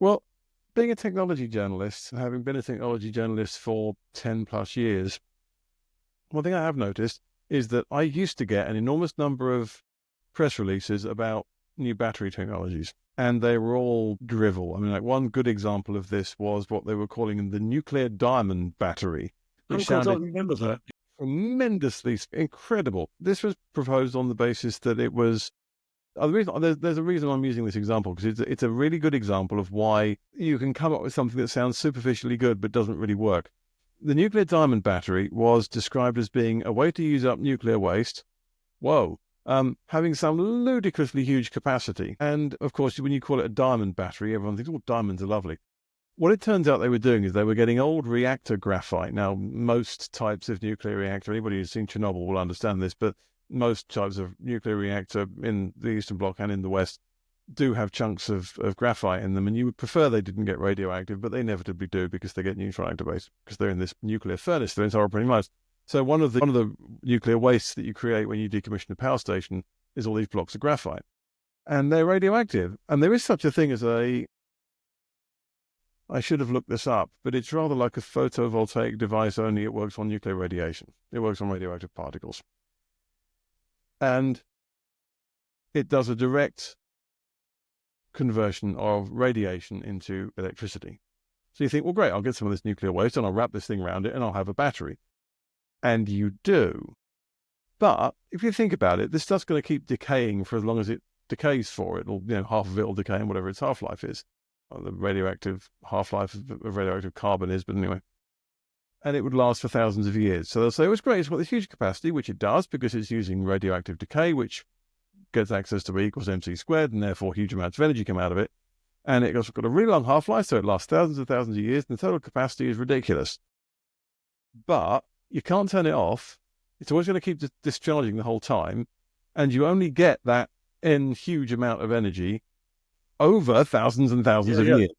Well, being a technology journalist, having been a technology journalist for 10 plus years, one thing I have noticed is that I used to get an enormous number of press releases about new battery technologies, and they were all drivel. I mean, like one good example of this was what they were calling the nuclear diamond battery, Oh, which God, I sounded remember that. tremendously incredible. This was proposed on the basis that it was there's a reason I'm using this example because it's a really good example of why you can come up with something that sounds superficially good but doesn't really work. The nuclear diamond battery was described as being a way to use up nuclear waste. Whoa. Having some ludicrously huge capacity. And of course, when you call it a diamond battery, everyone thinks, oh, diamonds are lovely. What it turns out they were doing is they were getting old reactor graphite. Now, most types of nuclear reactor, anybody who's seen Chernobyl will understand this, but most types of nuclear reactor in the Eastern Bloc and in the West do have chunks of graphite in them. And you would prefer they didn't get radioactive, but they inevitably do because they get neutron activated because they're in this nuclear furnace their entire operating lives. So one of the nuclear wastes that you create when you decommission a power station is all these blocks of graphite. And they're radioactive. And there is such a thing as I should have looked this up, but it's rather like a photovoltaic device, only it works on nuclear radiation. It works on radioactive particles. And it does a direct conversion of radiation into electricity. So you think, well, great, I'll get some of this nuclear waste and I'll wrap this thing around it and I'll have a battery. And you do. But if you think about it, this stuff's going to keep decaying for as long as it decays for. Half of it will decay and whatever its half-life is. The radioactive half-life of radioactive carbon is, but anyway. And it would last for thousands of years. So they'll say, well, it's great, it's got this huge capacity, which it does because it's using radioactive decay, which gets access to E equals mc squared, and therefore huge amounts of energy come out of it. And it's got a really long half-life, so it lasts thousands of years, and the total capacity is ridiculous. But you can't turn it off. It's always going to keep discharging the whole time, and you only get that huge amount of energy over thousands and thousands Yeah, of yeah. years.